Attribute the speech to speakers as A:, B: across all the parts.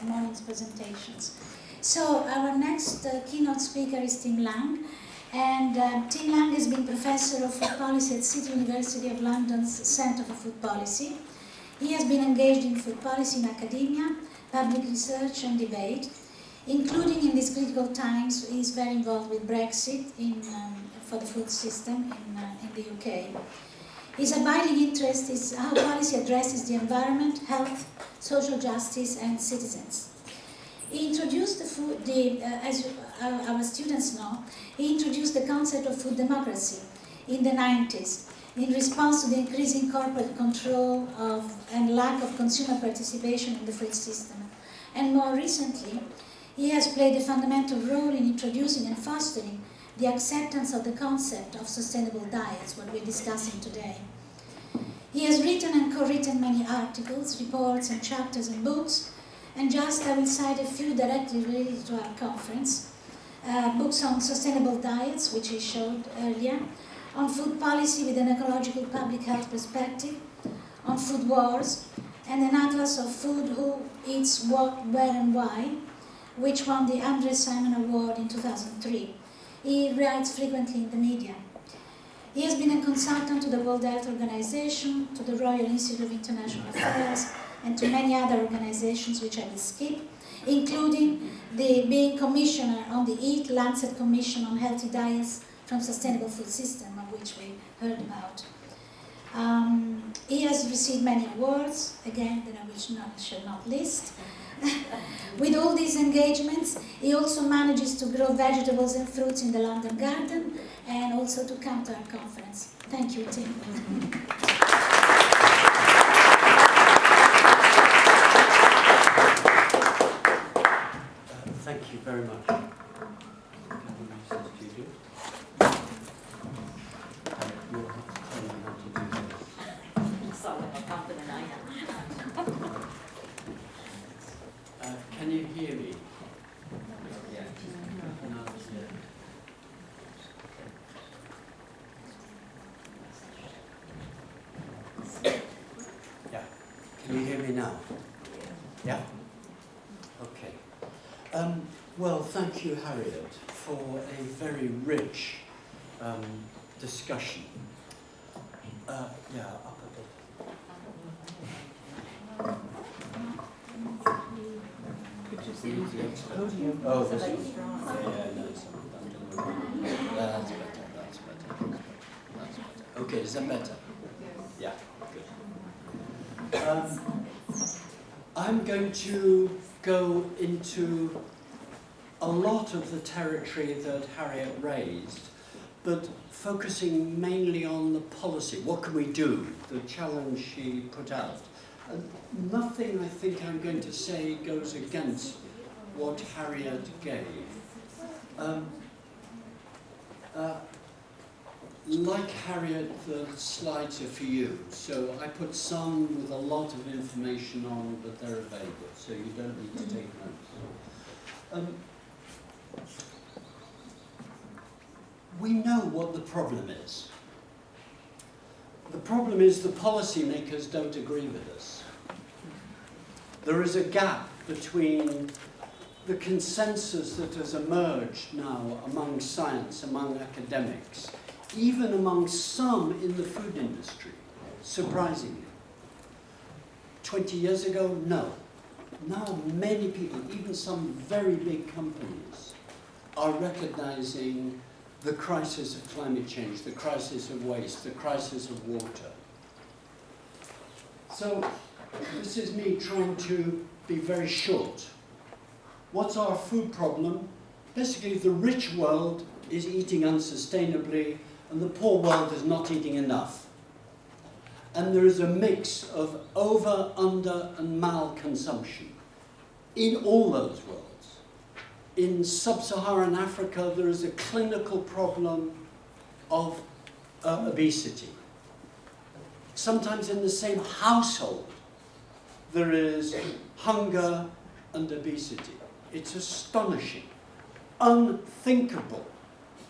A: morning's presentations. So our next keynote speaker is Tim Lang, and Tim Lang has been Professor of Food Policy at City University of London's Centre for Food Policy. He has been engaged in food policy in academia, public research and debate, including in these critical times. He is very involved with Brexit for the food system in the UK. His abiding interest is how policy addresses the environment, health, social justice, and citizens. He introduced as our students know, he introduced the concept of food democracy in the 90s in response to the increasing corporate control and lack of consumer participation in the food system. And more recently, he has played a fundamental role in introducing and fostering the acceptance of the concept of sustainable diets, what we're discussing today. He has written and co-written many articles, reports, and chapters and books, and I will cite a few directly related to our conference. Books on sustainable diets, which he showed earlier, on food policy with an ecological public health perspective, on food wars, and an atlas of food, who eats what, where, and why, which won the Andre Simon Award in 2003. He writes frequently in the media. He has been a consultant to the World Health Organization, to the Royal Institute of International Affairs, and to many other organizations which I will skip, including being commissioner on the EAT Lancet Commission on Healthy Diets from Sustainable Food System, of which we heard about. He has received many awards, again, that I shall not list. With all these engagements, he also manages to grow vegetables and fruits in the London garden and also to come to our conference. Thank you, Tim.
B: Thank you very much. Can you hear me? Yeah. Yeah. Can you hear me now? Yeah? Okay. Well, thank you, Harriet, for a very rich discussion. Yeah, up a bit. Oh, this one. Yeah, no, that's better. That's better. Okay, is that better? Yeah, good. I'm going to go into a lot of the territory that Harriet raised, but focusing mainly on the policy. What can we do? The challenge she put out. Nothing I think I'm going to say goes against what Harriet gave. Like Harriet, the slides are for you. So I put some with a lot of information on, but they're available, so you don't need to take notes. We know what the problem is. The problem is the policymakers don't agree with us. There is a gap between the consensus that has emerged now among science, among academics, even among some in the food industry, surprisingly. 20 years ago, no. Now many people, even some very big companies, are recognizing the crisis of climate change, the crisis of waste, the crisis of water. So this is me trying to be very short. What's our food problem? Basically, the rich world is eating unsustainably, and the poor world is not eating enough. And there is a mix of over, under, and malconsumption in all those worlds. In sub-Saharan Africa, there is a clinical problem of obesity. Sometimes in the same household, there is hunger and obesity. It's astonishing, unthinkable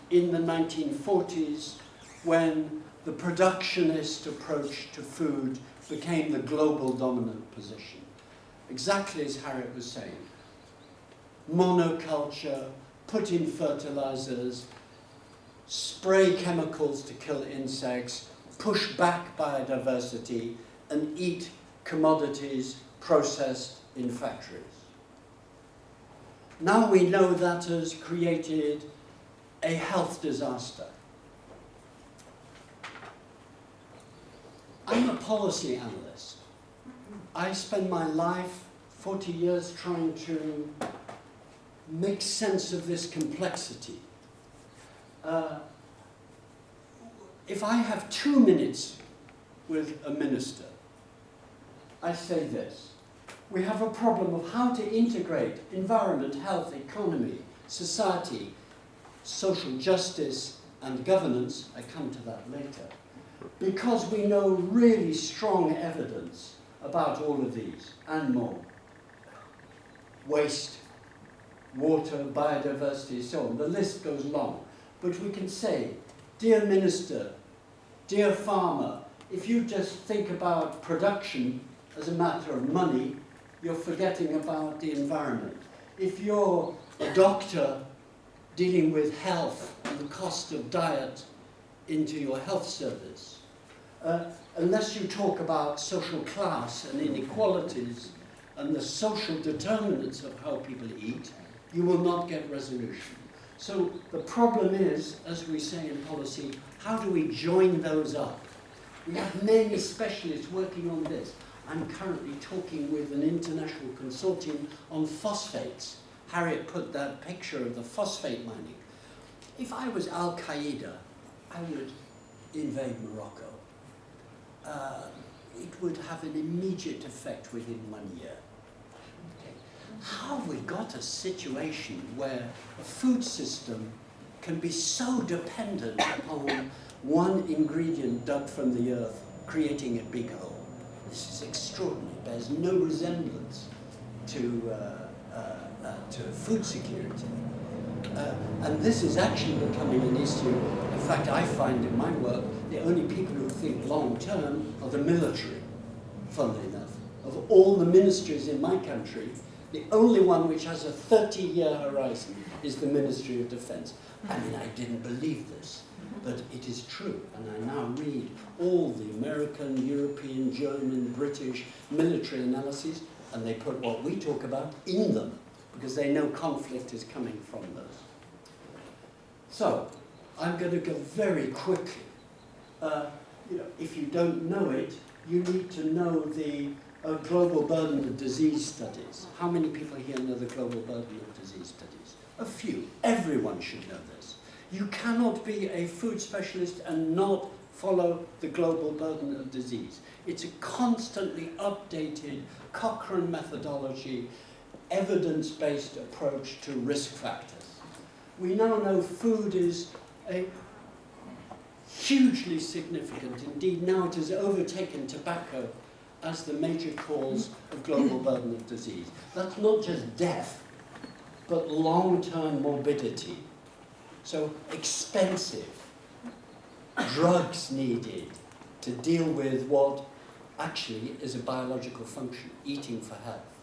B: in the 1940s when the productionist approach to food became the global dominant position. exactly as Harriet was saying. Monoculture, put in fertilizers, spray chemicals to kill insects, push back biodiversity, and eat commodities processed in factories. Now we know that has created a health disaster. I'm a policy analyst. I spend my life, 40 years, trying to make sense of this complexity. If I have 2 minutes with a minister, I say this. We have a problem of how to integrate environment, health, economy, society, social justice, and governance. I come to that later. Because we know really strong evidence about all of these and more. Waste, water, biodiversity, so on. The list goes long. But we can say, dear minister, dear farmer, if you just think about production as a matter of money, you're forgetting about the environment. If you're a doctor dealing with health and the cost of diet into your health service, unless you talk about social class and inequalities and the social determinants of how people eat, you will not get resolution. So the problem is, as we say in policy, how do we join those up? We have many specialists working on this. I'm currently talking with an international consortium on phosphates. Harriet put that picture of the phosphate mining. If I was Al-Qaeda, I would invade Morocco. It would have an immediate effect within 1 year. Okay. How have we got a situation where a food system can be so dependent upon one ingredient dug from the earth, creating a big hole? This is extraordinary. It bears no resemblance to food security. And this is actually becoming an issue. In fact, I find in my work, the only people who think long-term are the military, funnily enough. Of all the ministries in my country, the only one which has a 30-year horizon is the Ministry of Defense. I mean, I didn't believe this, but it is true. And I now read all the American, European, German, British military analyses, and they put what we talk about in them, because they know conflict is coming from those. So, I'm going to go very quickly. If you don't know it, you need to know the global burden of disease studies. How many people here know the global burden of disease studies? A few. Everyone should know this. You cannot be a food specialist and not follow the global burden of disease. It's a constantly updated Cochrane methodology, evidence-based approach to risk factors. We now know food is a hugely significant, indeed now it has overtaken tobacco as the major cause of global burden of disease. That's not just death, but long-term morbidity. So expensive, drugs needed to deal with what actually is a biological function, eating for health.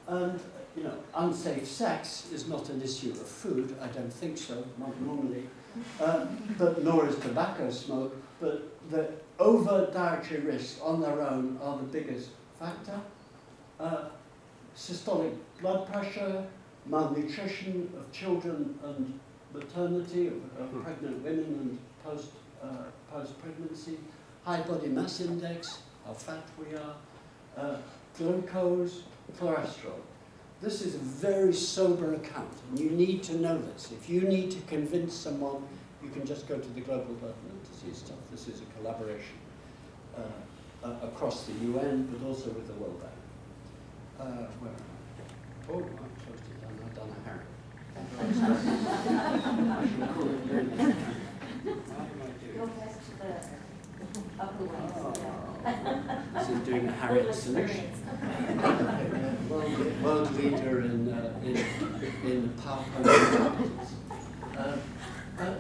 B: And unsafe sex is not an issue of food, I don't think so, not normally, but nor is tobacco smoke, but the over-dietary risks on their own are the biggest factor. Systolic blood pressure, malnutrition of children and maternity, of pregnant women and post-pregnancy, high body mass index, how fat we are, glucose, cholesterol. This is a very sober account, and you need to know this. If you need to convince someone, you can just go to the global burden of disease stuff. This is a collaboration across the UN, but also with the World Bank. Where am I? Oh, I'm close to done. I've done a Harry. I should call it very good. How do I do it?
C: Go back to the upper ones.
B: This is doing a Harriet solution. World leader in PowerPoint.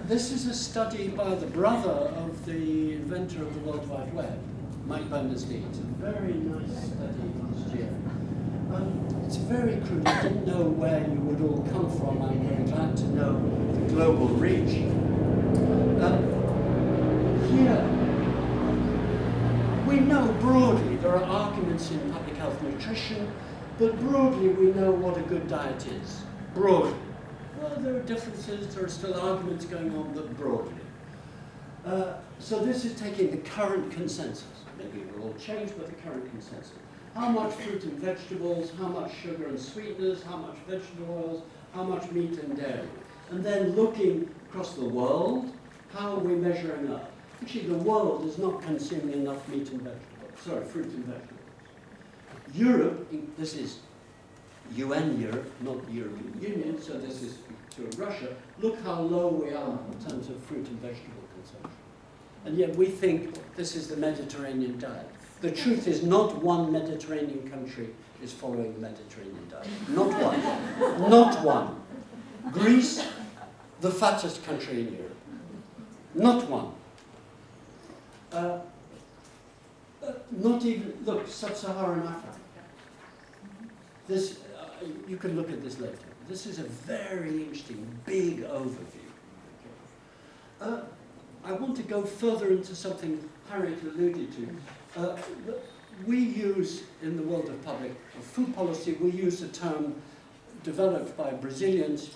B: This is a study by the brother of the inventor of the World Wide Web, Mike Berners-Lee. It's a very nice study last year. It's very crude. I didn't know where you would all come from. I'm very glad to know the global reach. Here, we know broadly, there are arguments in public health nutrition, but broadly we know what a good diet is. Broadly. Well, there are differences, there are still arguments going on, but broadly. So this is taking the current consensus. Maybe it will all change, but the current consensus. How much fruit and vegetables, how much sugar and sweeteners, how much vegetable oils, how much meat and dairy. And then looking across the world, how are we measuring up? Actually, the world is not consuming enough meat and vegetables. Sorry, fruit and vegetables. Europe, this is UN Europe, not the European Union, so this is to Russia. Look how low we are in terms of fruit and vegetable consumption. And yet we think this is the Mediterranean diet. The truth is not one Mediterranean country is following the Mediterranean diet. Not one. Not one. Greece, the fattest country in Europe. Not one. Not even, look, Sub-Saharan Africa. This, you can look at this later. This is a very interesting, big overview. I want to go further into something Harriet alluded to. We use, in the world of public food policy, we use a term developed by Brazilians.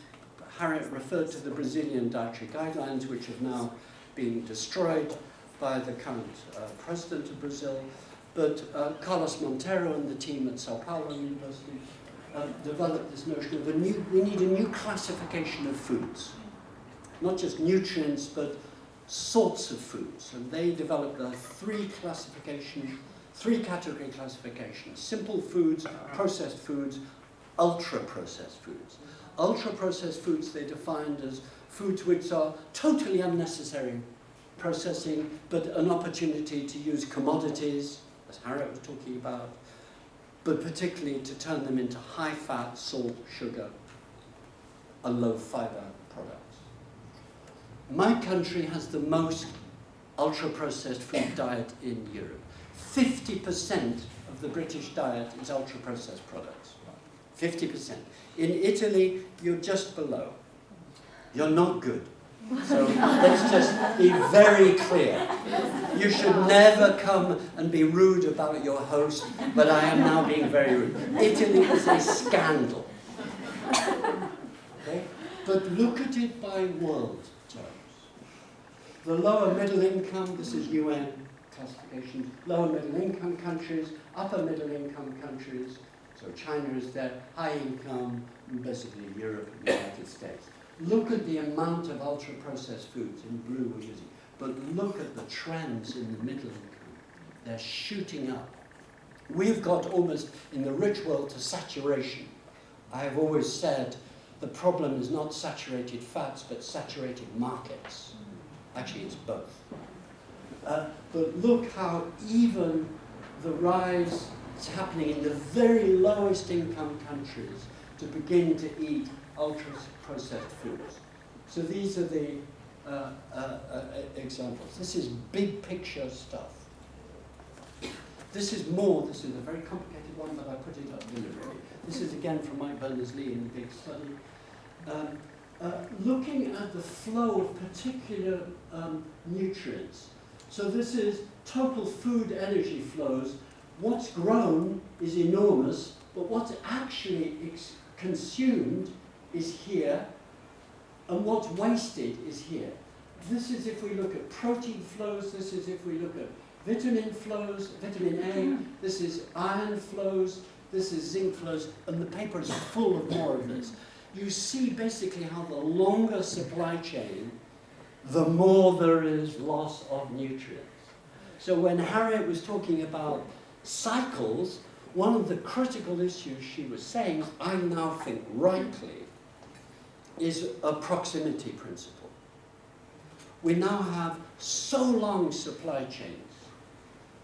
B: Harriet referred to the Brazilian dietary guidelines, which have now been destroyed by the current president of Brazil. But Carlos Monteiro and the team at Sao Paulo University developed this notion of we need a new classification of foods. Not just nutrients, but sorts of foods. And they developed a three category classification: simple foods, processed foods, ultra-processed foods. Ultra-processed foods they defined as foods which are totally unnecessary processing, but an opportunity to use commodities, as Harriet was talking about, but particularly to turn them into high-fat, salt, sugar, and low-fiber products. My country has the most ultra-processed food diet in Europe. 50% of the British diet is ultra-processed products. 50%. In Italy, you're just below. You're not good. So let's just be very clear. You should never come and be rude about your host, but I am now being very rude. Italy is a scandal. Okay? But look at it by world terms. The lower middle income, this is UN classification, lower middle income countries, upper middle income countries, so China is there, high income, basically Europe and the United States. Look at the amount of ultra-processed foods, in blue we're using, but look at the trends in the middle income. They're shooting up. We've got almost, in the rich world, to saturation. I have always said the problem is not saturated fats, but saturated markets. Actually, it's both. But look how even the rise is happening in the very lowest income countries to begin to eat ultra-processed foods. So these are the examples. This is big picture stuff. This is a very complicated one, but I put it up deliberately. This is again from Mike Berners-Lee in the big study. Looking at the flow of particular nutrients. So this is total food energy flows. What's grown is enormous, but what's actually consumed is here, and what's wasted is here. This is if we look at protein flows, this is if we look at vitamin flows, vitamin A, this is iron flows, this is zinc flows, and the paper is full of more of this. You see basically how the longer supply chain, the more there is loss of nutrients. So when Harriet was talking about cycles, one of the critical issues she was saying, I now think rightly, is a proximity principle. We now have so long supply chains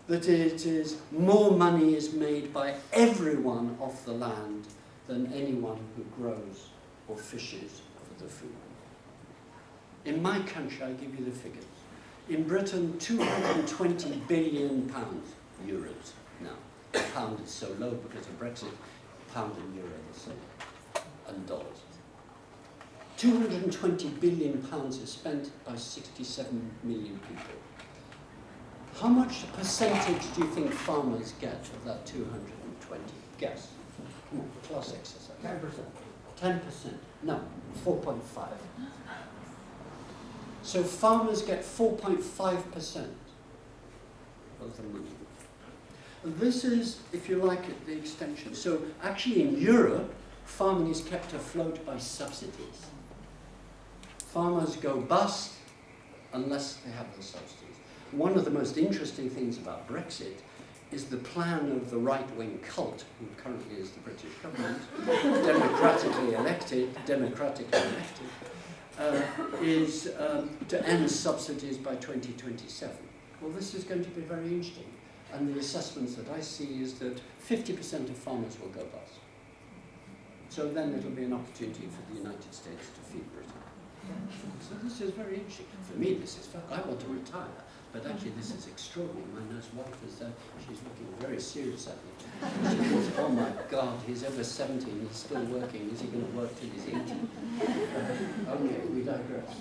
B: that it is more money is made by everyone off the land than anyone who grows or fishes for the food. In my country, I give you the figures. In Britain, 220 billion pounds, euros now. The pound is so low because of Brexit, pound and euro are the same, and dollars. 220 billion pounds is spent by 67 million people. How much percentage do you think farmers get of that 220? Guess. Come on, class exercise. 10%. 10%. No, 4.5. So farmers get 4.5% of the money. And this is, if you like it, the extension. So actually in Europe, farming is kept afloat by subsidies. Farmers go bust unless they have the subsidies. One of the most interesting things about Brexit is the plan of the right-wing cult, who currently is the British government, democratically elected, is to end subsidies by 2027. Well, this is going to be very interesting. And the assessments that I see is that 50% of farmers will go bust. So then it'll be an opportunity for the United States to feed Britain. So this is very interesting. For me, this is fun. I want to retire. But actually, this is extraordinary. My nurse wife is there. She's looking very serious at me. She thinks, oh my God, he's over 70 and he's still working. Is he going to work till he's 80? Okay, we digress.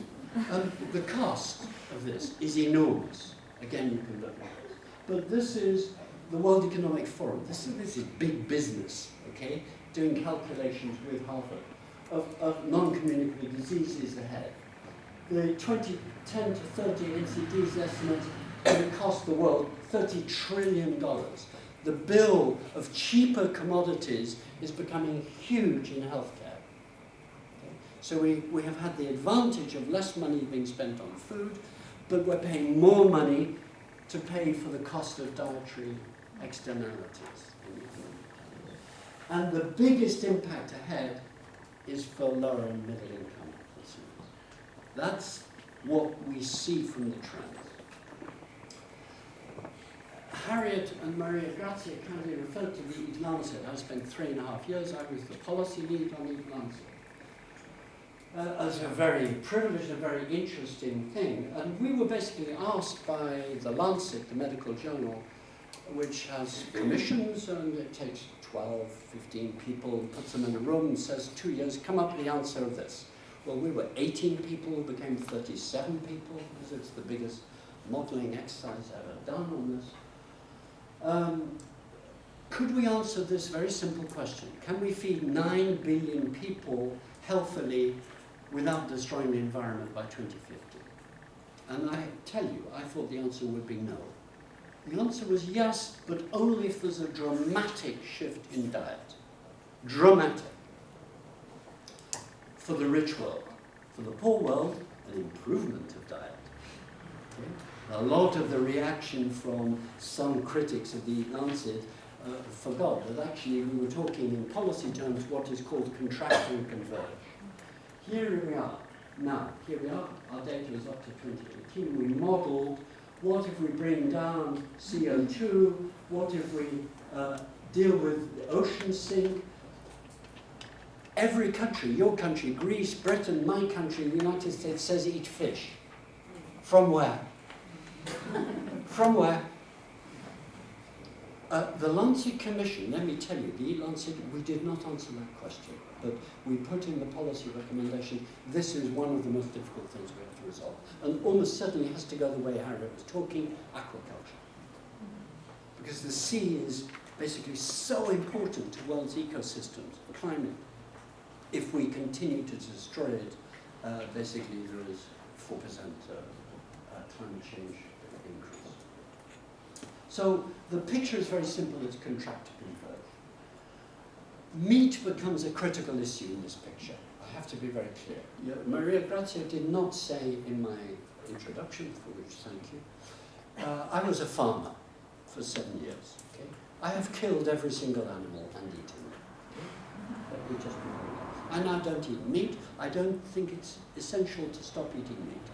B: The cost of this is enormous. Again, you can look at it. But this is the World Economic Forum. This is big business, okay? Doing calculations with Harvard of non-communicable diseases ahead. The 2010 to 30 NCD's estimates will cost the world $30 trillion. The bill of cheaper commodities is becoming huge in healthcare. Okay? So we have had the advantage of less money being spent on food, but we're paying more money to pay for the cost of dietary externalities. And the biggest impact ahead is for lower and middle income consumers. That's what we see from the trends. Harriet and Maria Grazia Quieti referred to the Lancet. I spent 3.5 years. I was the policy lead on the Lancet. As a very privileged and very interesting thing. And we were basically asked by the Lancet, the medical journal, which has commissions, and it takes 12, 15 people, puts them in a room and says, 2 years, come up with the answer of this. Well, we were 18 people, became 37 people, because it's the biggest modelling exercise ever done on this. Could we answer this very simple question? Can we feed 9 billion people healthily without destroying the environment by 2050? And I tell you, I thought the answer would be no. The answer was yes, but only if there's a dramatic shift in diet. Dramatic. For the rich world. For the poor world, an improvement of diet. Okay? A lot of the reaction from some critics of the Lancet forgot that actually we were talking in policy terms what is called contract and converge. Here we are. Now, here we are. Our data is up to 2018. We modelled what if we bring down CO2, what if we deal with the ocean sink. Every country, your country, Greece, Britain, my country, the United States, says eat fish. From where? From where? The Lancet Commission, let me tell you, the Lancet, we did not answer that question, but we put in the policy recommendation, this is one of the most difficult things we have to resolve. And almost certainly has to go the way Harriet was talking, aquaculture. Because the sea is basically so important to world's ecosystems, the climate. If we continue to destroy it, basically there is 4% climate change increase. So the picture is very simple, it's contract to converge. Meat becomes a critical issue in this picture. I have to be very clear. Yeah, Maria Grazia did not say in my introduction, for which thank you, I was a farmer for 7 years. Okay? I have killed every single animal and eaten them. Okay? Let me just be very clear. I now don't eat meat. I don't think it's essential to stop eating meat.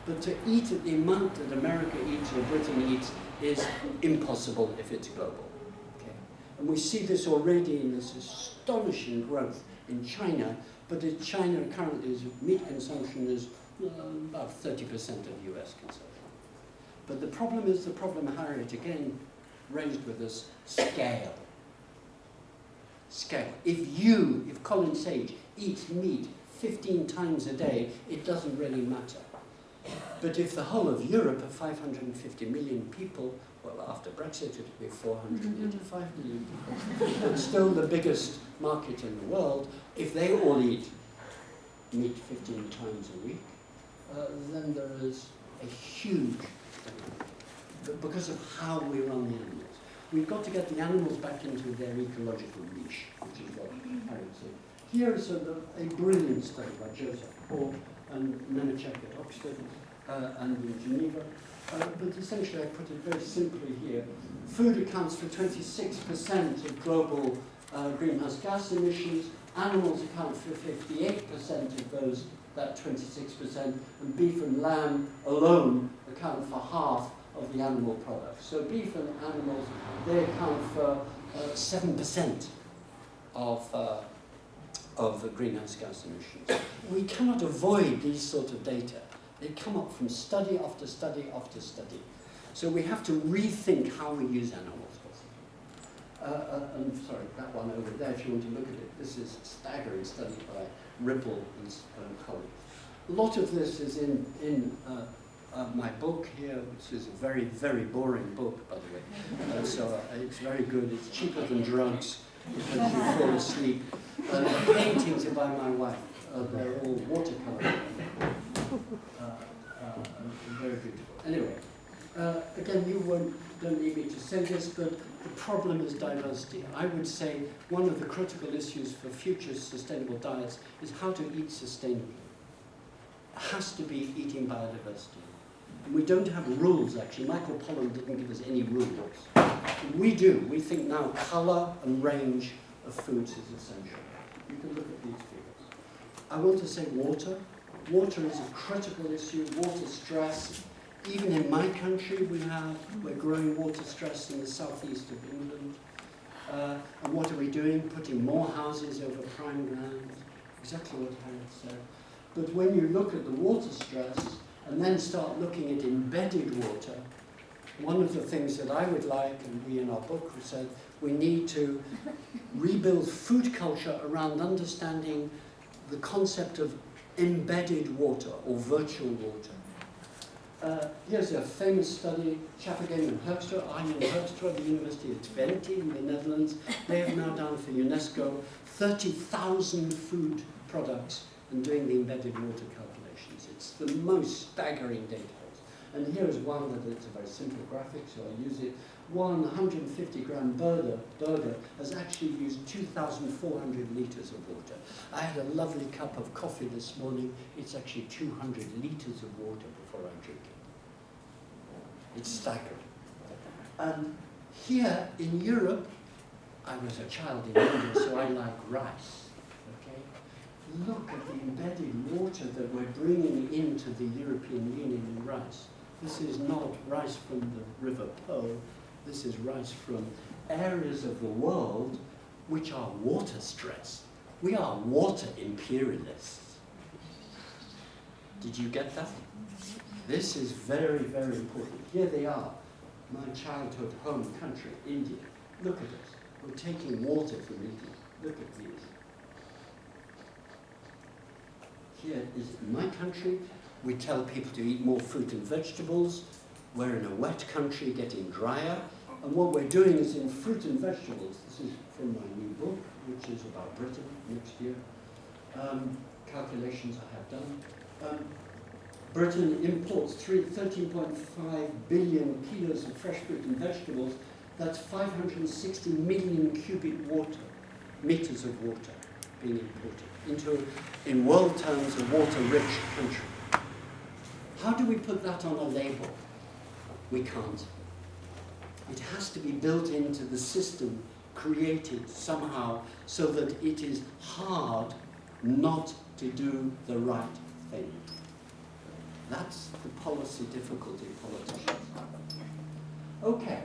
B: But to eat at the amount that America eats or Britain eats is impossible if it's global. Okay? And we see this already in this astonishing growth in China, but in China currently meat consumption is about 30% of US consumption. But the problem is the problem Harriet again raised with us, scale. Scale. If Colin Sage eats meat 15 times a day, it doesn't really matter. But if the whole of Europe of 550 million people, well, after Brexit it will be 485 million people, but still the biggest market in the world, if they all eat meat 15 times a week, then there is a huge demand because of how we run the animals. We've got to get the animals back into their ecological niche, which is what Harriet said. Here is a brilliant study by Joseph Paul and Nemetschek at Oxford and in Geneva. But essentially, I put it very simply here. Food accounts for 26% of global greenhouse gas emissions. Animals account for 58% of that 26%, and beef and lamb alone account for half of the animal products. So beef and animals, they account for 7% of the greenhouse gas emissions. We cannot avoid these sort of data. They come up from study after study after study. So we have to rethink how we use animals. And sorry, that one over there, if you want to look at it, this is a staggering study by Ripple and colleagues. A lot of this is in my book here, which is a very, very boring book, by the way. So it's very good. It's cheaper than drugs because you fall asleep. The paintings are by my wife. They're all watercolor. Very beautiful. Anyway, again, you don't need me to say this, but the problem is diversity. I would say one of the critical issues for future sustainable diets is how to eat sustainably. It has to be eating biodiversity. And we don't have rules, actually. Michael Pollan didn't give us any rules. We do. We think now colour and range of foods is essential. You can look at these figures. I want to say water. Water is a critical issue, water stress. Even in my country, we're growing water stress in the southeast of England. And what are we doing? Putting more houses over prime land. Exactly what Harriet said. But when you look at the water stress, and then start looking at embedded water, one of the things that I would like, and we in our book said, we need to rebuild food culture around understanding the concept of embedded water or virtual water. Here's a famous study, Chappegem and Hoekstra, Arjen Hoekstra at the University of Twente in the Netherlands. They have now done for UNESCO 30,000 food products and doing the embedded water calculations. It's the most staggering database. And here is one that it's a very simple graphic, so I use it. One 150-gram burger has actually used 2,400 litres of water. I had a lovely cup of coffee this morning. It's actually 200 litres of water before I drink it. It's staggering. And here in Europe, I was a child in India, so I like rice. Okay? Look at the embedded water that we're bringing into the European Union in rice. This is not rice from the River Po. This is rice from areas of the world which are water stressed. We are water imperialists. Did you get that? This is very, very important. Here they are, my childhood home country, India. Look at this. We're taking water from India. Look at these. Here is my country. We tell people to eat more fruit and vegetables. We're in a wet country getting drier. And what we're doing is in fruit and vegetables, this is from my new book, which is about Britain next year, calculations I have done. Britain imports 13.5 billion kilos of fresh fruit and vegetables. That's 560 million cubic meters of water being imported into, in world terms, a water-rich country. How do we put that on a label? We can't. It has to be built into the system, created somehow, so that it is hard not to do the right thing. That's the policy difficulty of politicians. Okay.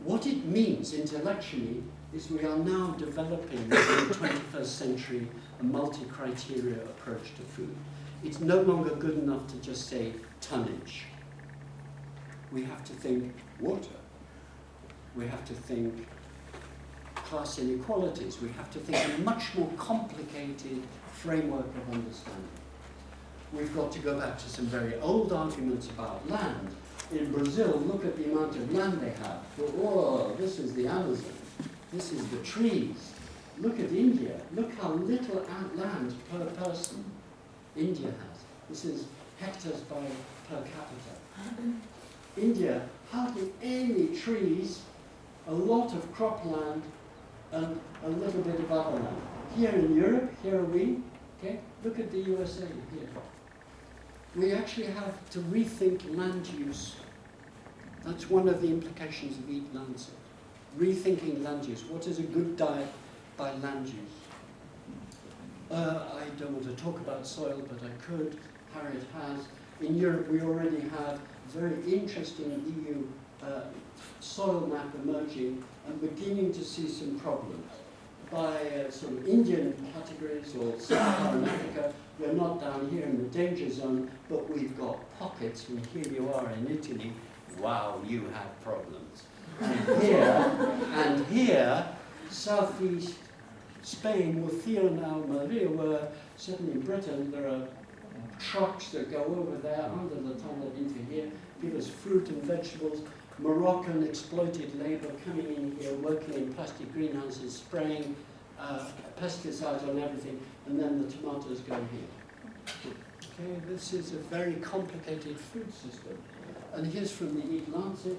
B: What it means intellectually is we are now developing in the 21st century a multi-criteria approach to food. It's no longer good enough to just say tonnage. We have to think water. We have to think class inequalities. We have to think a much more complicated framework of understanding. We've got to go back to some very old arguments about land. In Brazil, look at the amount of land they have. Oh, this is the Amazon. This is the trees. Look at India. Look how little land per person India has. This is hectares per capita. India, hardly any trees, a lot of cropland, and a little bit of other land. Here in Europe, here are we. Okay? Look at the USA here. We actually have to rethink land use. That's one of the implications of Eat Lancet. Rethinking land use. What is a good diet by land use? I don't want to talk about soil, but I could. Harriet has. In Europe, we already have very interesting EU soil map emerging and beginning to see some problems. By sort of Indian categories or Sub-Saharan Africa, we're not down here in the danger zone, but we've got pockets, and here you are in Italy. Wow, you have problems. And here, southeast Spain, where Theo and Maria were, certainly in Britain, there are trucks that go over there under the tunnel into here, give us fruit and vegetables. Moroccan exploited labour coming in here, working in plastic greenhouses, spraying pesticides on everything, and then the tomatoes go here. Okay, this is a very complicated food system. And here's from the Eat Lancet.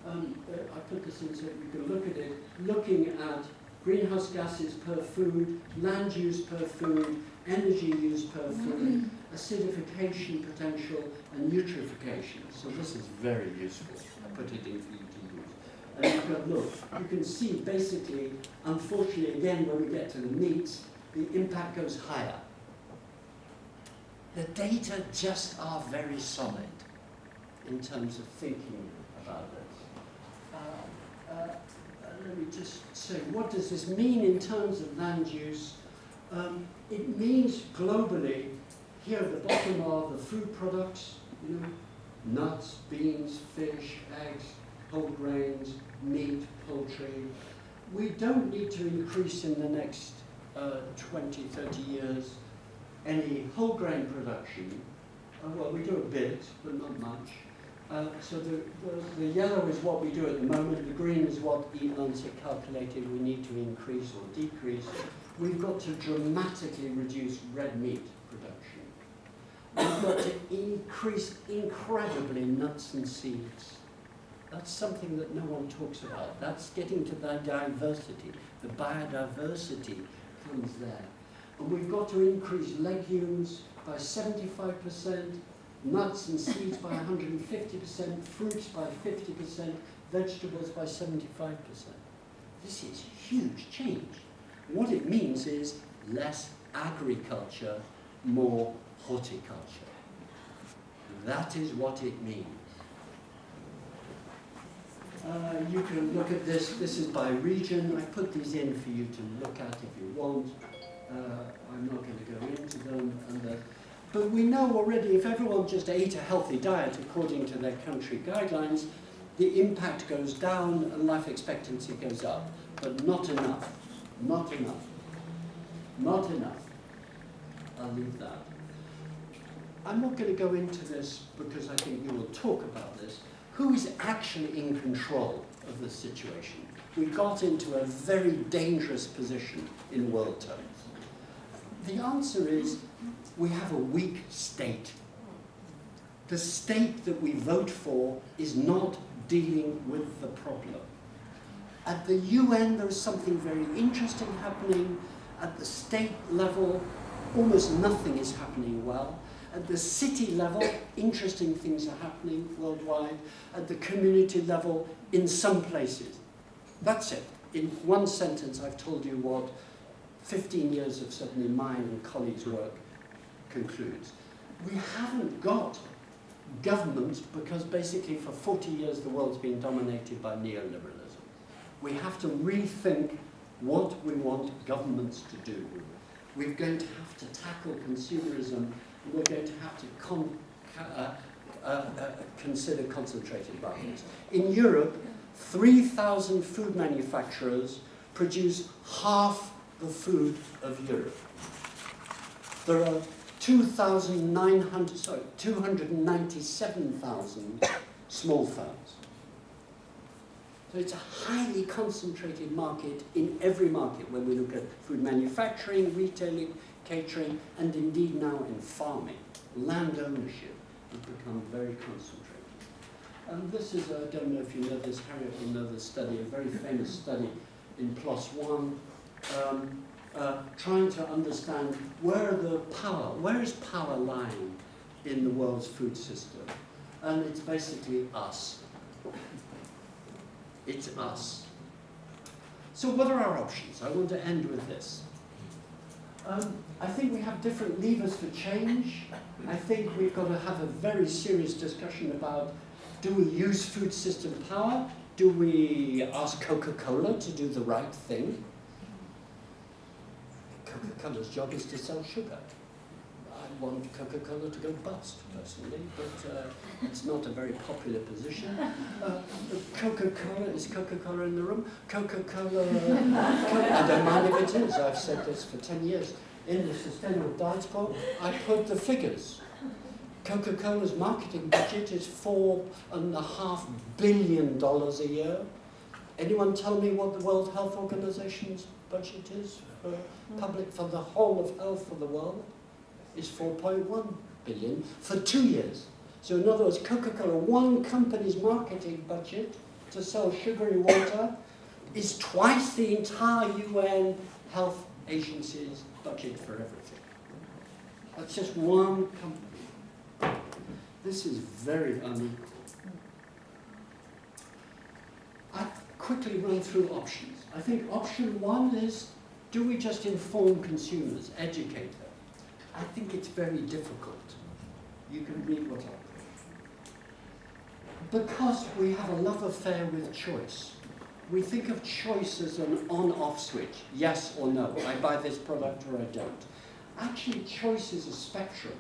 B: I put this in so you can look at it, looking at greenhouse gases per food, land use per food, energy use per food, acidification potential, and eutrophication. So this is very useful. I put it in for you to use. And you've got, look, you can see basically, unfortunately, again, when we get to the meats, the impact goes higher. The data just are very solid in terms of thinking about this. Let me just say, what does this mean in terms of land use? It means globally, here at the bottom are the food products, you know, nuts, beans, fish, eggs, whole grains, meat, poultry. We don't need to increase in the next 20, 30 years any whole grain production. Well, we do a bit, but not much. So the yellow is what we do at the moment, the green is what Eat Lancet calculated we need to increase or decrease. We've got to dramatically reduce red meat production. We've got to increase incredibly nuts and seeds. That's something that no one talks about. That's getting to the diversity. The biodiversity comes there. And we've got to increase legumes by 75%, nuts and seeds by 150%, fruits by 50%, vegetables by 75%. This is huge change. What it means is less agriculture, more horticulture. That is what it means. You can look at this. This is by region. I put these in for you to look at if you want. I'm not going to go into them. But we know already if everyone just ate a healthy diet according to their country guidelines, the impact goes down and life expectancy goes up. But not enough. Not enough. Not enough. I'll leave that. I'm not going to go into this because I think you will talk about this. Who is actually in control of the situation? We got into a very dangerous position in world terms. The answer is we have a weak state. The state that we vote for is not dealing with the problem. At the UN, there is something very interesting happening. At the state level, almost nothing is happening well. At the city level, interesting things are happening worldwide. At the community level, in some places. That's it. In one sentence, I've told you what 15 years of certainly mine and colleagues' work concludes. We haven't got government because basically for 40 years the world's been dominated by neoliberalism. We have to rethink what we want governments to do. We're going to have to tackle consumerism. We're going to have to consider concentrated markets. In Europe, 3,000 food manufacturers produce half the food of Europe. There are 297,000 small firms. So it's a highly concentrated market in every market when we look at food manufacturing, retailing, catering, and indeed now in farming. Land ownership has become very concentrated. And this is, I don't know if you know this, Harriet will know this study, a very famous study in PLOS ONE, trying to understand where is power lying in the world's food system. And it's basically us. It's us. So what are our options? I want to end with this. I think we have different levers for change. I think we've got to have a very serious discussion about, do we use food system power? Do we ask Coca-Cola to do the right thing? Coca-Cola's job is to sell sugar. I want Coca-Cola to go bust, personally, but it's not a very popular position. Coca-Cola, is Coca-Cola in the room? Coca-Cola, I don't mind if it is, I've said this for 10 years. In the Sustainable Diet Corp, I put the figures. Coca-Cola's marketing budget is $4.5 billion a year. Anyone tell me what the World Health Organization's budget is for the whole of health for the world? Is 4.1 billion for 2 years. So in other words, Coca-Cola, one company's marketing budget to sell sugary water is twice the entire UN Health Agency's budget for everything. That's just one company. This is very unequal. I quickly run through options. I think option one is, do we just inform consumers, educate them? I think it's very difficult. You can read what I put. Because we have a love affair with choice. We think of choice as an on-off switch, yes or no. I buy this product or I don't. Actually, choice is a spectrum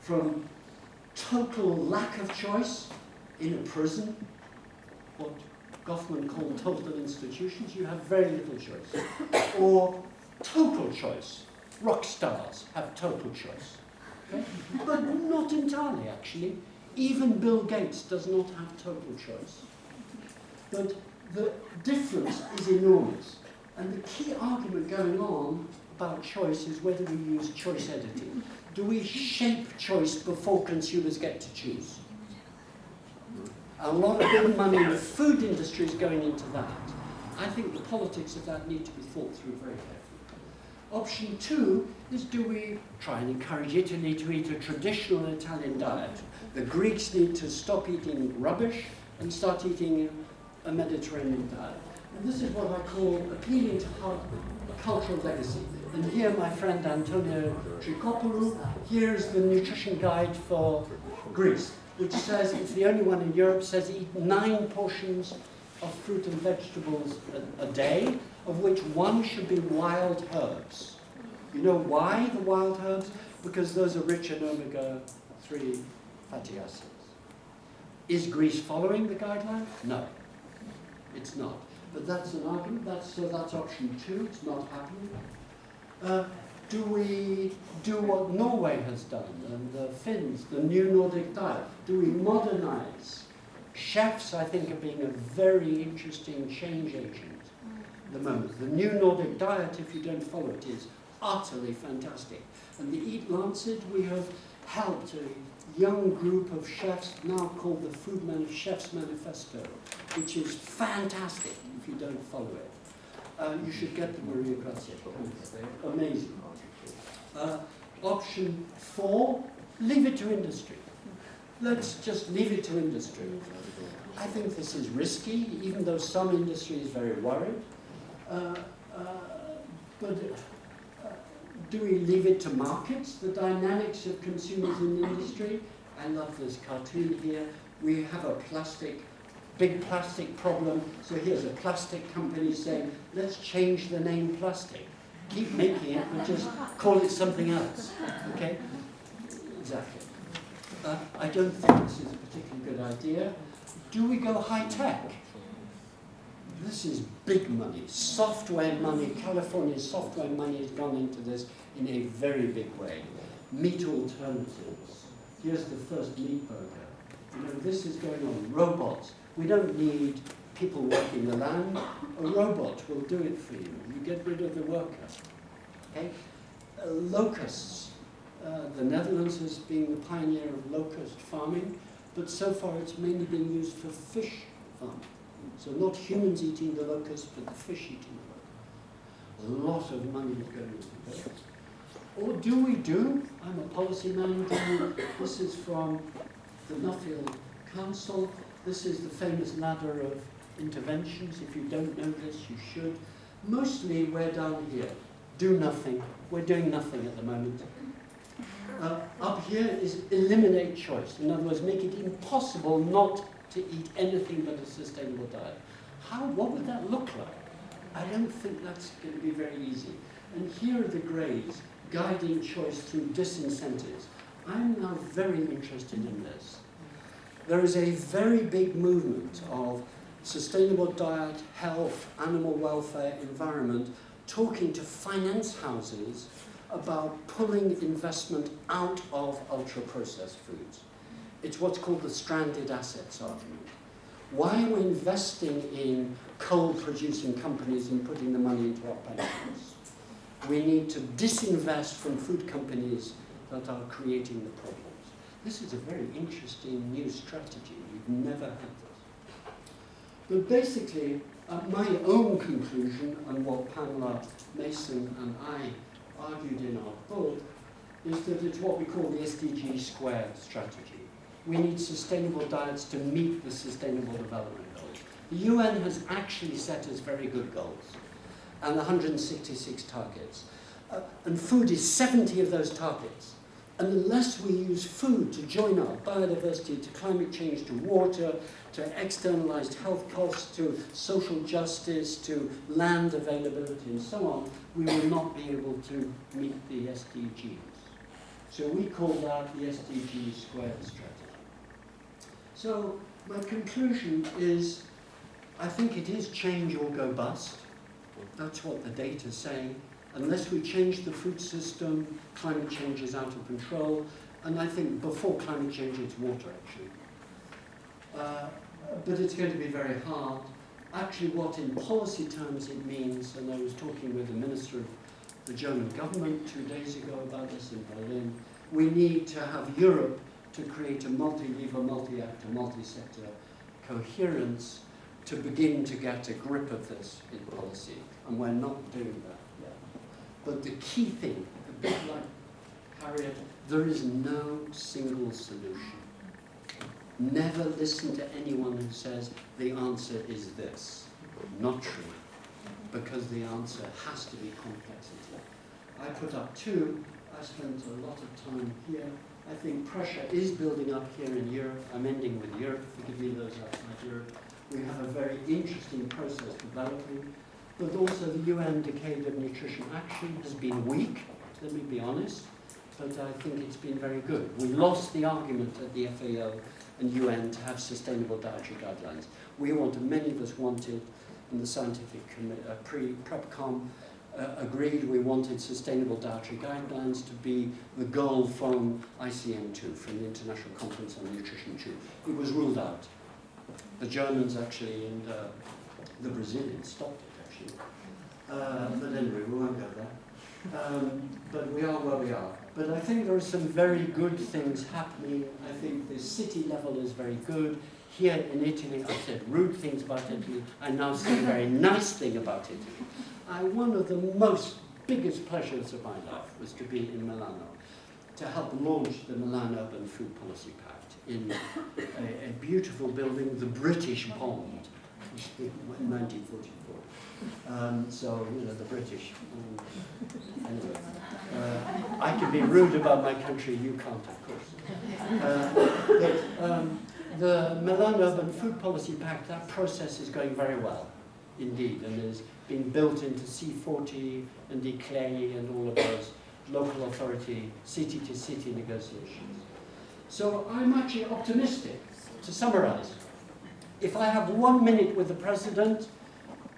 B: from total lack of choice in a prison, what Goffman called total institutions, you have very little choice, or total choice. Rock stars have total choice, okay? But not entirely, actually. Even Bill Gates does not have total choice. But the difference is enormous. And the key argument going on about choice is whether we use choice editing. Do we shape choice before consumers get to choose? A lot of big money in the food industry is going into that. I think the politics of that need to be thought through very carefully. Option two is, do we try and encourage Italy to eat a traditional Italian diet? The Greeks need to stop eating rubbish and start eating a Mediterranean diet. And this is what I call appealing to cultural legacy. And here, my friend Antonio Tricopoulou, here's the nutrition guide for Greece, which says, it's the only one in Europe, says eat 9 portions of fruit and vegetables a day, of which 1 should be wild herbs. You know why the wild herbs? Because those are rich in omega-3 fatty acids. Is Greece following the guideline? No, it's not. But that's an argument. That's option 2. It's not happening. Do we do what Norway has done, and the Finns, the new Nordic diet? Do we modernize? Chefs, I think, are being a very interesting change agent at the moment. The new Nordic diet, if you don't follow it, is utterly fantastic. And the Eat Lancet, we have helped a young group of chefs, now called the Chefs Manifesto, which is fantastic if you don't follow it. You should get the Maria Grazia Quieti. They're amazing. Option 4, leave it to industry. Let's just leave it to industry. I think this is risky, even though some industry is very worried. But do we leave it to markets, the dynamics of consumers in the industry? I love this cartoon here. We have a big plastic problem. So here's a plastic company saying, let's change the name plastic. Keep making it, but just call it something else. Okay? Exactly. I don't think this is a particularly good idea. Do we go high-tech? This is big money, software money. California's software money has gone into this in a very big way. Meat alternatives. Here's the first meat burger. You know, this is going on. Robots. We don't need people working the land. A robot will do it for you. You get rid of the worker. Okay? Locusts. The Netherlands has been the pioneer of locust farming, but so far it's mainly been used for fish farming. So not humans eating the locust, but the fish eating the locust. A lot of money is going into this. Or do we do? I'm a policy man. This is from the Nuffield Council. This is the famous ladder of interventions. If you don't know this, you should. Mostly we're down here. Do nothing. We're doing nothing at the moment. Up here is eliminate choice. In other words, make it impossible not to eat anything but a sustainable diet. What would that look like? I don't think that's going to be very easy. And here are the grades, guiding choice through disincentives. I'm now very interested in this. There is a very big movement of sustainable diet, health, animal welfare, environment, talking to finance houses about pulling investment out of ultra-processed foods. It's what's called the stranded assets argument. Why are we investing in coal-producing companies and putting the money into our pensions? We need to disinvest from food companies that are creating the problems. This is a very interesting new strategy. We've never had this. But basically, my own conclusion, and what Pamela Mason and I argued in our book, is that it's what we call the SDG squared strategy. We need sustainable diets to meet the Sustainable Development Goals. The UN has actually set us very good goals, and 166 targets. And food is 70 of those targets. And unless we use food to join our biodiversity, to climate change, to water, to externalized health costs, to social justice, to land availability, and so on, we will not be able to meet the SDGs. So we call that the SDG squared strategy. So my conclusion is, I think it is change or go bust. That's what the data is saying. Unless we change the food system, climate change is out of control. And I think before climate change, it's water, actually. But it's going to be very hard. Actually, what in policy terms it means, and I was talking with the minister of the German government 2 days ago about this in Berlin, we need to have Europe to create a multi-lever, multi-actor, multi-sector coherence to begin to get a grip of this in policy. And we're not doing that yet. But the key thing, a bit like Harriet, there is no single solution. Never listen to anyone who says the answer is this. Not true. Because the answer has to be complexity. I put up two. I spent a lot of time here. I think pressure is building up here in Europe. I'm ending with Europe. Forgive me those outside Europe. We have a very interesting process developing. But also the UN Decade of Nutrition Action has been weak, let me be honest. But I think it's been very good. We lost the argument at the FAO and UN to have sustainable dietary guidelines. We wanted, many of us wanted, and the scientific PrepCom agreed we wanted sustainable dietary guidelines to be the goal from ICN2, from the International Conference on Nutrition 2. It was ruled out. The Germans actually and the Brazilians stopped it actually. But anyway, we won't go there. But we are where we are. But I think there are some very good things happening. I think the city level is very good. Here in Italy, I said rude things about Italy. I now say a very nice thing about Italy. One of the biggest pleasures of my life was to be in Milano, to help launch the Milan Urban Food Policy Pact in a beautiful building, the British bombed in 1944. So, you know, the British. Anyway, I can be rude about my country, you can't, of course. The Milan Urban Food Policy Pact, that process is going very well, indeed, and is being built into C40 and DCLAY and all of those local authority, city-to-city negotiations. So I'm actually optimistic, to summarize. If I have 1 minute with the President,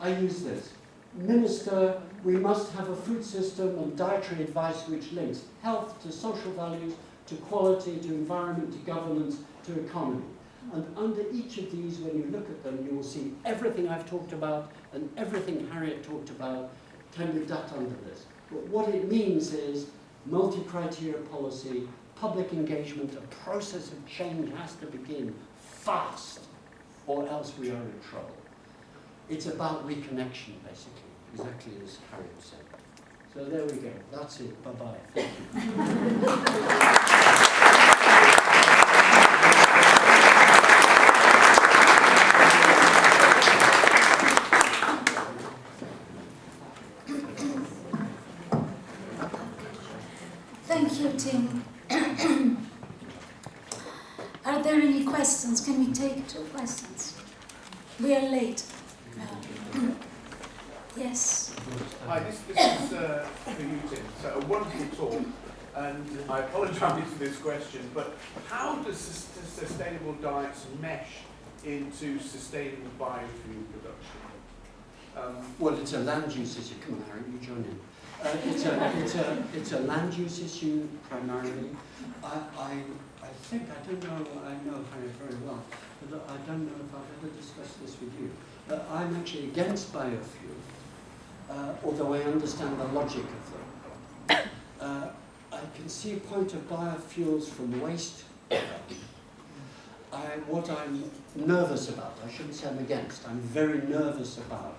B: I use this. Minister, we must have a food system and dietary advice which links health to social values, to quality, to environment, to governance, to economy. And under each of these, when you look at them, you will see everything I've talked about and everything Harriet talked about can be done under this. But what it means is multi-criteria policy, public engagement, a process of change has to begin fast, or else we are in trouble. It's about reconnection, basically, exactly as Harriet said. So there we go. That's it. Bye-bye. Thank you.
A: Thank you, Tim. Are there any questions? Can we take 2 questions? We are late. Yes.
D: Hi, this is for you, Tim. So a wonderful talk, and I apologise for this question, but how does sustainable diets mesh into sustainable biofuel production?
B: Well, it's a land use issue. Come on, Harry, you join in. It's a land use issue primarily. I think, I don't know, I know Harry very well, but I don't know if I've ever discussed this with you. I'm actually against biofuel, although I understand the logic of them. I can see a point of biofuels from waste. What I'm nervous about, I shouldn't say I'm against, I'm very nervous about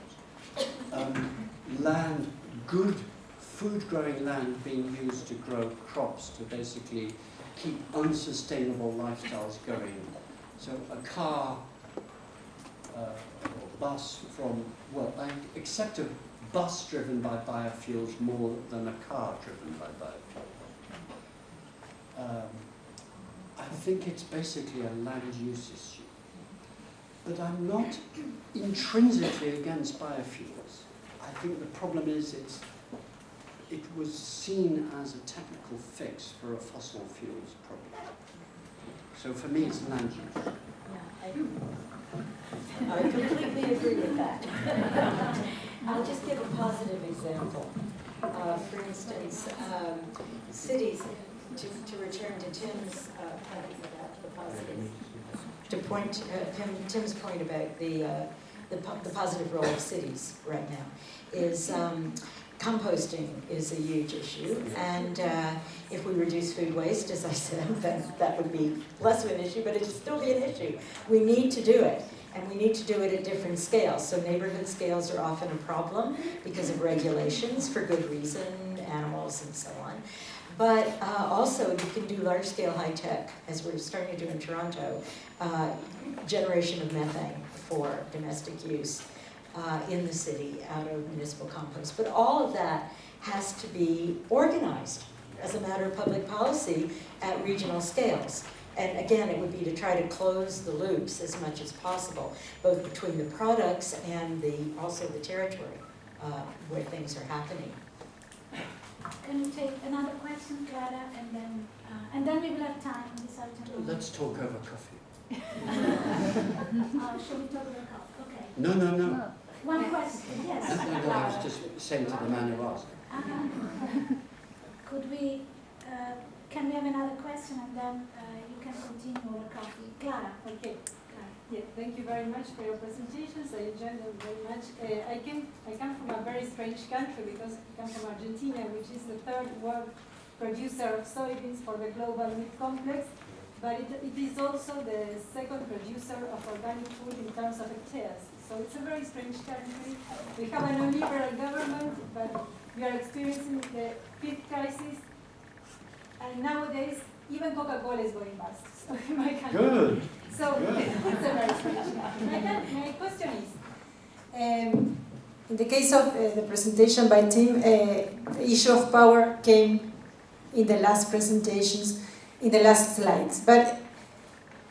B: land, good food-growing land being used to grow crops to basically keep unsustainable lifestyles going. So a car or bus from, well, I accept a bus driven by biofuels more than a car driven by biofuels. I think it's basically a land use issue. But I'm not intrinsically against biofuels. I think the problem is it was seen as a technical fix for a fossil fuels problem. So for me, it's land use.
C: Yeah, I completely agree with that. I'll just give a positive example. For instance, cities, to return to Tim's point about the positive, to point Tim's point about the positive role of cities right now, is composting is a huge issue, and if we reduce food waste, as I said, then that would be less of an issue, but it would still be an issue. We need to do it, and we need to do it at different scales. So neighborhood scales are often a problem because of regulations, for good reason, animals and so on. But also you can do large-scale high-tech, as we're starting to do in Toronto, generation of methane for domestic use. In the city out of municipal compost. But all of that has to be organized as a matter of public policy at regional scales. And again, it would be to try to close the loops as much as possible, both between the products and also the territory where things are happening.
A: Can we take another question, Clara, and then we will have time this afternoon.
B: Let's talk over coffee.
A: Shall we talk about coffee? Okay.
B: No.
A: One question, yes.
B: No, I was just saying to the man who asked.
A: Can we have another question, and then you can continue over coffee? Clara.
E: Okay. Yeah, thank you very much for your presentations. I enjoyed them very much. I come from a very strange country because I come from Argentina, which is the 3rd world producer of soybeans for the global meat complex. But it is also the 2nd producer of organic food in terms of hectares. So it's a very strange country. We have a neoliberal government, but we are experiencing the 5th crisis. And nowadays, even Coca-Cola is going bust. So in my country.
B: Good.
E: So it's a very strange country. My question is, in the case of the presentation by Tim, the issue of power came in the last presentations, in the last slides. But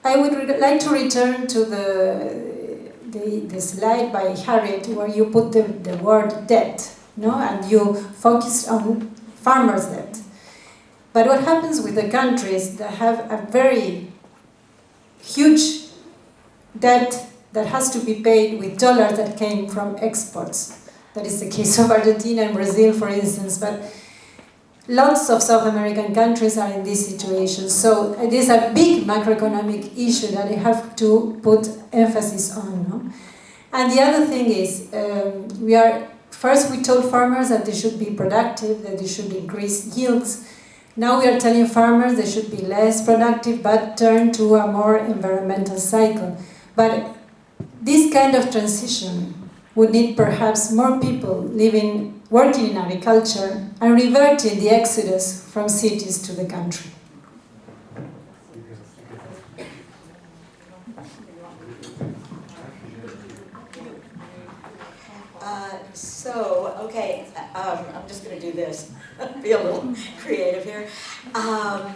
E: I would like to return to the slide by Harriet where you put the word debt, no? And you focused on farmers' debt. But what happens with the countries that have a very huge debt that has to be paid with dollars that came from exports? That is the case of Argentina and Brazil, for instance, but lots of South American countries are in this situation. So it is a big macroeconomic issue that I have to put emphasis on. No? And the other thing is, first we told farmers that they should be productive, that they should increase yields. Now we are telling farmers they should be less productive, but turn to a more environmental cycle. But this kind of transition would need perhaps more people working in agriculture and reverting the exodus from cities to the country.
C: I'm just going to do this, be a little creative here. The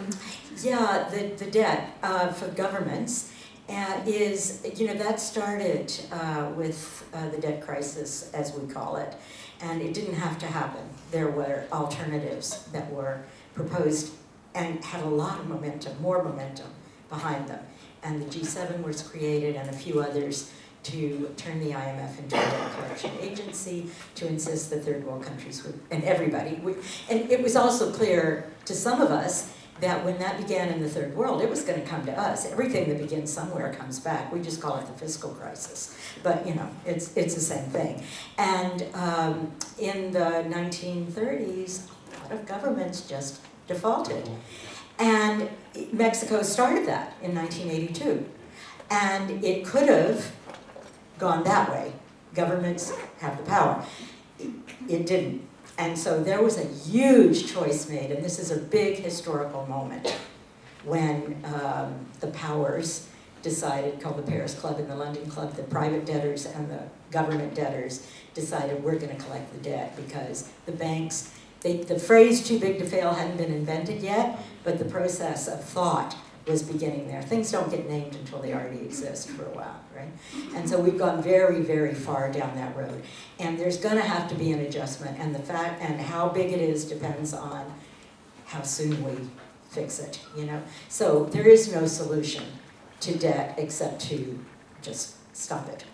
C: debt for governments is, that started with the debt crisis, as we call it, and it didn't have to happen. There were alternatives that were proposed and had a lot of momentum, more momentum behind them. And the G7 was created and a few others to turn the IMF into a debt collection agency, to insist that third world countries would, and everybody would, and it was also clear to some of us that when that began in the third world, it was going to come to us. Everything that begins somewhere comes back. We just call it the fiscal crisis. But, it's the same thing. And in the 1930s, a lot of governments just defaulted. And Mexico started that in 1982. And it could have gone that way. Governments have the power. It didn't. And so there was a huge choice made, and this is a big historical moment when the powers decided, called the Paris Club and the London Club, the private debtors and the government debtors decided we're going to collect the debt because the banks, the phrase too big to fail hadn't been invented yet, but the process of thought was beginning there. Things don't get named until they already exist for a while, right? And so we've gone very, very far down that road. And there's gonna have to be an adjustment, and the fact, and how big it is depends on how soon we fix it, So there is no solution to debt except to just stop it.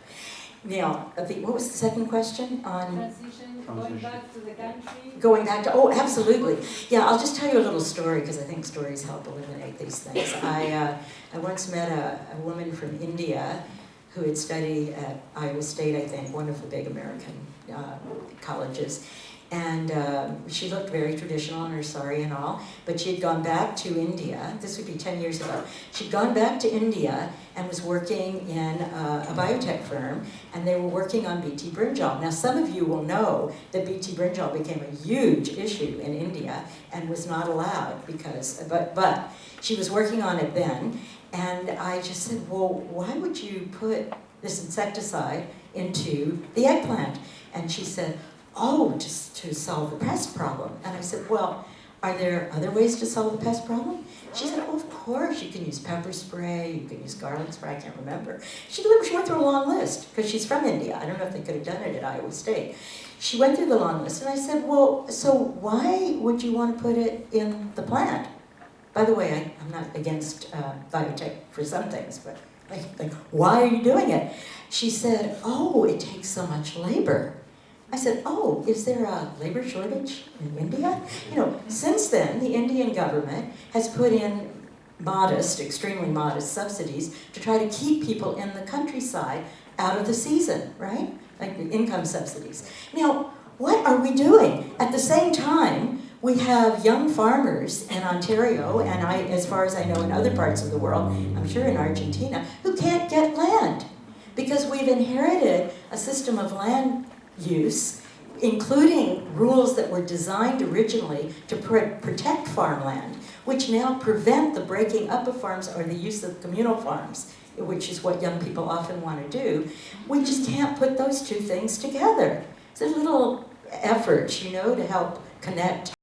C: Now, what was the second question on?
E: Transition, going back to the country.
C: Going back to, oh, absolutely. Yeah, I'll just tell you a little story because I think stories help eliminate these things. I once met a woman from India who had studied at Iowa State, I think, one of the big American colleges. And she looked very traditional in her sari and all, but she had gone back to India. This would be 10 years ago. She'd gone back to India and was working in a biotech firm, and they were working on BT brinjal. Now, some of you will know that BT brinjal became a huge issue in India and was not allowed because, but she was working on it then, and I just said, well, why would you put this insecticide into the eggplant? And she said, oh, just to solve the pest problem. And I said, well, are there other ways to solve the pest problem? She said, oh, of course, you can use pepper spray, you can use garlic spray, I can't remember. She went through a long list, because she's from India. I don't know if they could have done it at Iowa State. She went through the long list, and I said, well, so why would you want to put it in the plant? By the way, I'm not against biotech for some things, but like, why are you doing it? She said, oh, it takes so much labor. I said, oh, is there a labor shortage in India? Since then, the Indian government has put in modest, extremely modest subsidies to try to keep people in the countryside out of the season, right? Like the income subsidies. Now, what are we doing? At the same time, we have young farmers in Ontario, and as far as I know in other parts of the world, I'm sure in Argentina, who can't get land because we've inherited a system of land use, including rules that were designed originally to protect farmland, which now prevent the breaking up of farms or the use of communal farms, which is what young people often want to do. We just can't put those two things together. It's a little effort, to help connect